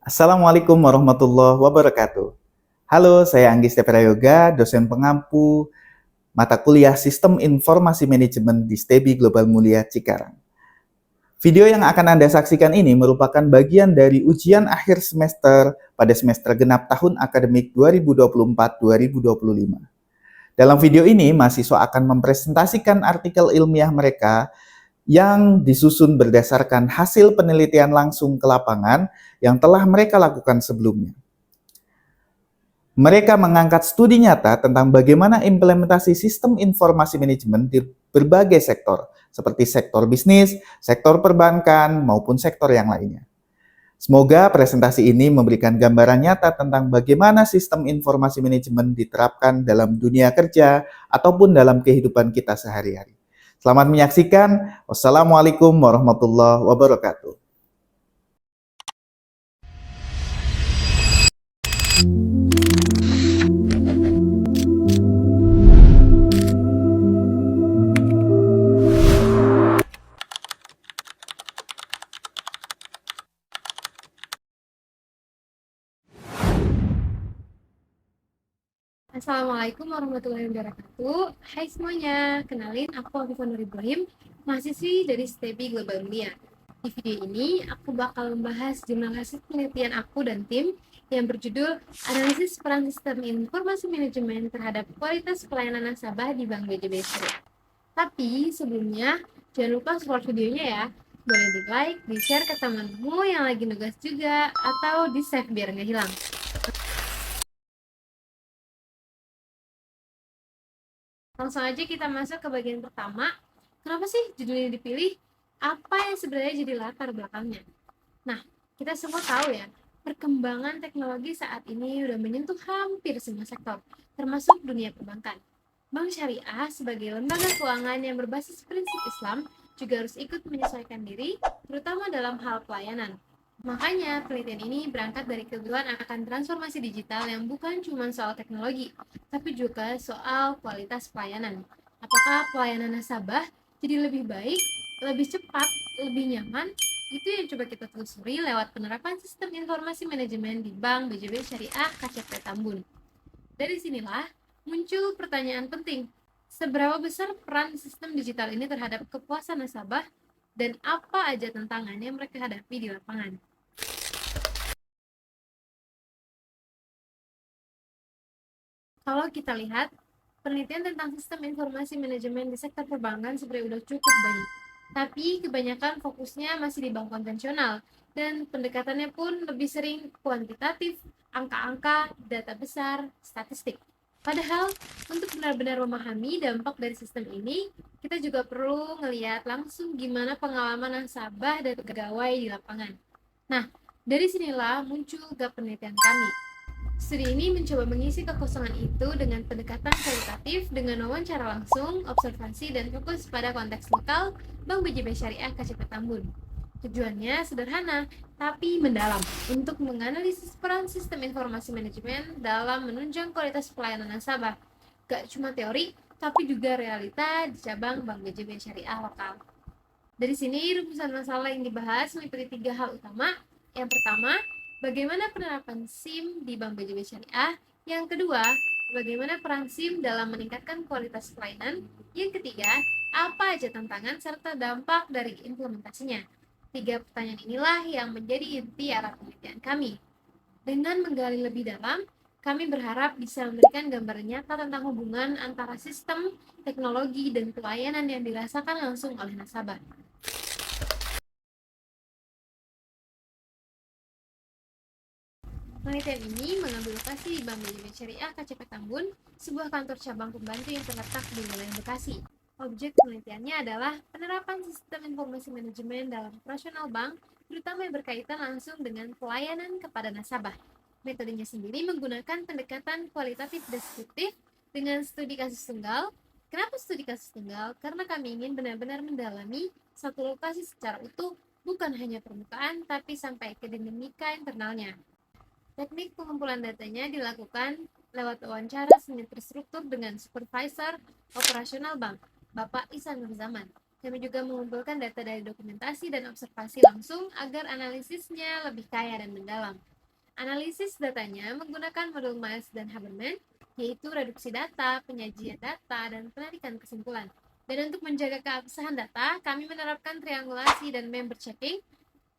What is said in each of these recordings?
Assalamualaikum warahmatullahi wabarakatuh. Halo, saya Anggis Prayoga, dosen pengampu mata kuliah Sistem Informasi Manajemen di STEBI Global Mulia Cikarang. Video yang akan Anda saksikan ini merupakan bagian dari ujian akhir semester pada semester genap tahun akademik 2024-2025. Dalam video ini, mahasiswa akan mempresentasikan artikel ilmiah mereka yang disusun berdasarkan hasil penelitian langsung ke lapangan yang telah mereka lakukan sebelumnya. Mereka mengangkat studi nyata tentang bagaimana implementasi sistem informasi manajemen di berbagai sektor, seperti sektor bisnis, sektor perbankan, maupun sektor yang lainnya. Semoga presentasi ini memberikan gambaran nyata tentang bagaimana sistem informasi manajemen diterapkan dalam dunia kerja ataupun dalam kehidupan kita sehari-hari. Selamat menyaksikan. Wassalamualaikum warahmatullahi wabarakatuh. Assalamualaikum warahmatullahi wabarakatuh. Hai semuanya, kenalin aku Afifah Nur Ibrahim, mahasiswi dari STEBI Global Mulia. Di video ini, aku bakal membahas jurnal hasil penelitian aku dan tim yang berjudul Analisis Peran Sistem Informasi Manajemen Terhadap Kualitas Pelayanan Nasabah di Bank BJB Syariah. Tapi sebelumnya, jangan lupa support videonya ya. Boleh di-like, di-share ke temanmu yang lagi nugas juga, atau di-save biar nggak hilang. Langsung aja kita masuk ke bagian pertama. Kenapa sih judul ini dipilih? Apa yang sebenarnya jadi latar belakangnya? Nah, kita semua tahu ya, perkembangan teknologi saat ini udah menyentuh hampir semua sektor, termasuk dunia perbankan. Bank Syariah sebagai lembaga keuangan yang berbasis prinsip Islam juga harus ikut menyesuaikan diri, terutama dalam hal pelayanan. Makanya, penelitian ini berangkat dari kebutuhan akan transformasi digital yang bukan cuma soal teknologi, tapi juga soal kualitas pelayanan. Apakah pelayanan nasabah jadi lebih baik, lebih cepat, lebih nyaman? Itu yang coba kita telusuri lewat penerapan sistem informasi manajemen di Bank BJB Syariah KCP Tambun. Dari sinilah muncul pertanyaan penting. Seberapa besar peran sistem digital ini terhadap kepuasan nasabah dan apa aja tantangan yang mereka hadapi di lapangan? Kalau kita lihat, penelitian tentang sistem informasi manajemen di sektor perbankan sebenarnya udah cukup banyak. Tapi kebanyakan fokusnya masih di bank konvensional, dan pendekatannya pun lebih sering kuantitatif, angka-angka, data besar, statistik. Padahal, untuk benar-benar memahami dampak dari sistem ini, kita juga perlu ngelihat langsung gimana pengalaman nasabah dan pegawai di lapangan. Nah, dari sinilah muncul gap penelitian kami. Studi ini mencoba mengisi kekosongan itu dengan pendekatan kualitatif dengan wawancara langsung, observasi, dan fokus pada konteks lokal Bank BJB Syariah KCP Tambun. Tujuannya sederhana, tapi mendalam untuk menganalisis peran sistem informasi manajemen dalam menunjang kualitas pelayanan nasabah. Gak cuma teori, tapi juga realita di cabang Bank BJB Syariah lokal. Dari sini, rumusan masalah yang dibahas meliputi 3 hal utama. Yang pertama, bagaimana penerapan SIM di Bank BJB Syariah. Yang kedua, bagaimana peran SIM dalam meningkatkan kualitas pelayanan. Yang ketiga, apa aja tantangan serta dampak dari implementasinya. 3 pertanyaan inilah yang menjadi inti arah penelitian kami. Dengan menggali lebih dalam, kami berharap bisa memberikan gambaran nyata tentang hubungan antara sistem, teknologi, dan pelayanan yang dirasakan langsung oleh nasabah. Penelitian ini mengambil lokasi di Bank BJB Syariah KCP Tambun, sebuah kantor cabang pembantu yang terletak di wilayah Bekasi. Objek penelitiannya adalah penerapan sistem informasi manajemen dalam operasional bank, terutama yang berkaitan langsung dengan pelayanan kepada nasabah. Metodenya sendiri menggunakan pendekatan kualitatif deskriptif dengan studi kasus tunggal. Kenapa studi kasus tunggal? Karena kami ingin benar-benar mendalami satu lokasi secara utuh, bukan hanya permukaan, tapi sampai ke dinamika internalnya. Teknik pengumpulan datanya dilakukan lewat wawancara semi terstruktur dengan supervisor operasional bank, Bapak Ihsan Nurzaman. Kami juga mengumpulkan data dari dokumentasi dan observasi langsung agar analisisnya lebih kaya dan mendalam. Analisis datanya menggunakan modul Miles dan Habermas, yaitu reduksi data, penyajian data, dan penarikan kesimpulan. Dan untuk menjaga keabsahan data, kami menerapkan triangulasi dan member checking,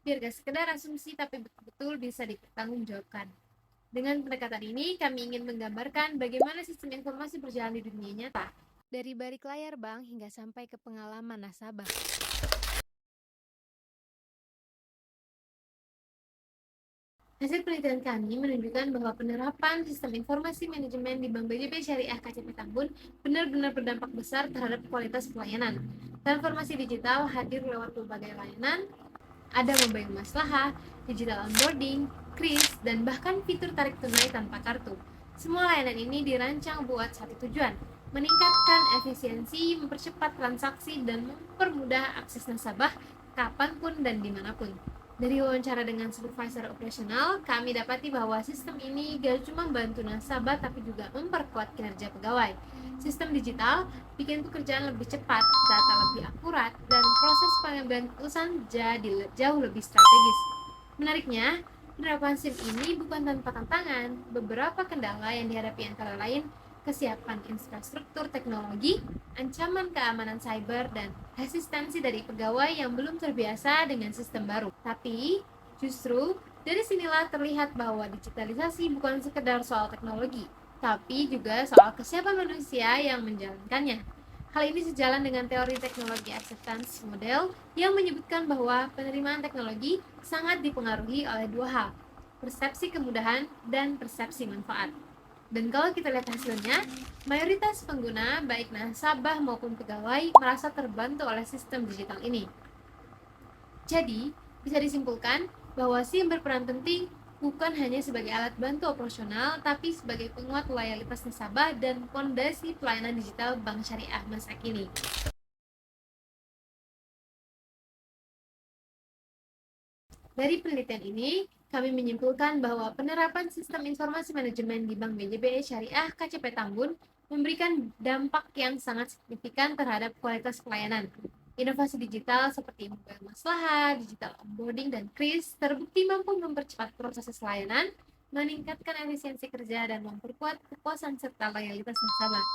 biar gak sekedar asumsi tapi betul-betul bisa dipertanggungjawabkan. Dengan pendekatan ini, kami ingin menggambarkan bagaimana sistem informasi berjalan di dunia nyata, dari balik layar bank hingga sampai ke pengalaman nasabah. Hasil penelitian kami menunjukkan bahwa penerapan sistem informasi manajemen di Bank BJB Syariah KCP Tambun benar-benar berdampak besar terhadap kualitas pelayanan. Transformasi digital hadir lewat berbagai layanan, ada mobile maslahah, digital onboarding, kris, dan bahkan fitur tarik tunai tanpa kartu. Semua layanan ini dirancang buat satu tujuan, meningkatkan efisiensi, mempercepat transaksi, dan mempermudah akses nasabah kapanpun dan dimanapun. Dari wawancara dengan supervisor operasional, kami dapati bahwa sistem ini gak cuma membantu nasabah tapi juga memperkuat kinerja pegawai. Sistem digital bikin pekerjaan lebih cepat, data lebih akurat, dan proses pengambilan keputusan jadi jauh lebih strategis. Menariknya, penerapan SIM ini bukan tanpa tantangan. Beberapa kendala yang dihadapi antara lain kesiapan infrastruktur teknologi, ancaman keamanan cyber, dan resistensi dari pegawai yang belum terbiasa dengan sistem baru. Tapi, justru dari sinilah terlihat bahwa digitalisasi bukan sekedar soal teknologi, tapi juga soal kesiapan manusia yang menjalankannya. Hal ini sejalan dengan teori teknologi acceptance model yang menyebutkan bahwa penerimaan teknologi sangat dipengaruhi oleh dua hal, persepsi kemudahan dan persepsi manfaat. Dan kalau kita lihat hasilnya, mayoritas pengguna, baik nasabah maupun pegawai, merasa terbantu oleh sistem digital ini. Jadi, bisa disimpulkan bahwa SIM berperan penting bukan hanya sebagai alat bantu operasional, tapi sebagai penguat loyalitas nasabah dan fondasi pelayanan digital Bank Syariah masa kini. Dari penelitian ini, kami menyimpulkan bahwa penerapan sistem informasi manajemen di Bank BJB Syariah KCP Tambun memberikan dampak yang sangat signifikan terhadap kualitas pelayanan. Inovasi digital seperti mobile maslahah, digital onboarding, dan kris terbukti mampu mempercepat proses layanan, meningkatkan efisiensi kerja, dan memperkuat kepuasan serta loyalitas nasabah.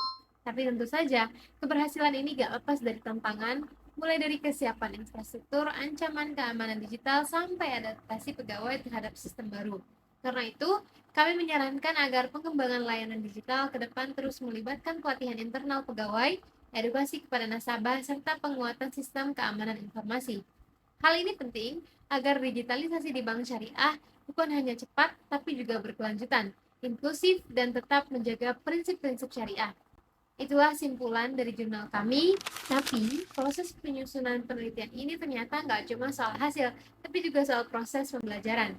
Tapi tentu saja, keberhasilan ini gak lepas dari tantangan, mulai dari kesiapan infrastruktur, ancaman keamanan digital, sampai adaptasi pegawai terhadap sistem baru. Karena itu, kami menyarankan agar pengembangan layanan digital ke depan terus melibatkan pelatihan internal pegawai, edukasi kepada nasabah, serta penguatan sistem keamanan informasi. Hal ini penting agar digitalisasi di bank syariah bukan hanya cepat, tapi juga berkelanjutan, inklusif, dan tetap menjaga prinsip-prinsip syariah. Itulah simpulan dari jurnal kami, tapi proses penyusunan penelitian ini ternyata nggak cuma soal hasil, tapi juga soal proses pembelajaran.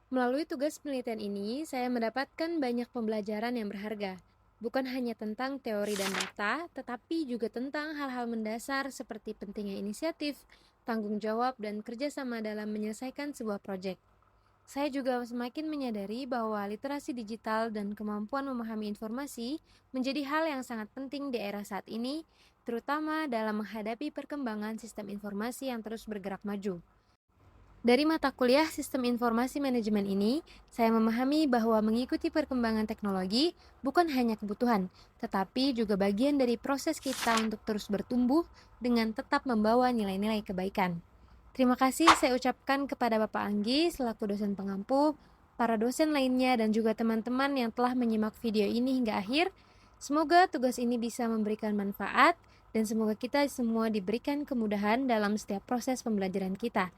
Melalui tugas penelitian ini, saya mendapatkan banyak pembelajaran yang berharga. Bukan hanya tentang teori dan data, tetapi juga tentang hal-hal mendasar seperti pentingnya inisiatif, tanggung jawab, dan kerjasama dalam menyelesaikan sebuah proyek. Saya juga semakin menyadari bahwa literasi digital dan kemampuan memahami informasi menjadi hal yang sangat penting di era saat ini, terutama dalam menghadapi perkembangan sistem informasi yang terus bergerak maju. Dari mata kuliah Sistem Informasi Manajemen ini, saya memahami bahwa mengikuti perkembangan teknologi bukan hanya kebutuhan, tetapi juga bagian dari proses kita untuk terus bertumbuh dengan tetap membawa nilai-nilai kebaikan. Terima kasih saya ucapkan kepada Bapak Anggi selaku dosen pengampu, para dosen lainnya, dan juga teman-teman yang telah menyimak video ini hingga akhir. Semoga tugas ini bisa memberikan manfaat dan semoga kita semua diberikan kemudahan dalam setiap proses pembelajaran kita.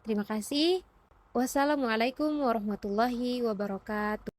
Terima kasih. Wassalamualaikum warahmatullahi wabarakatuh.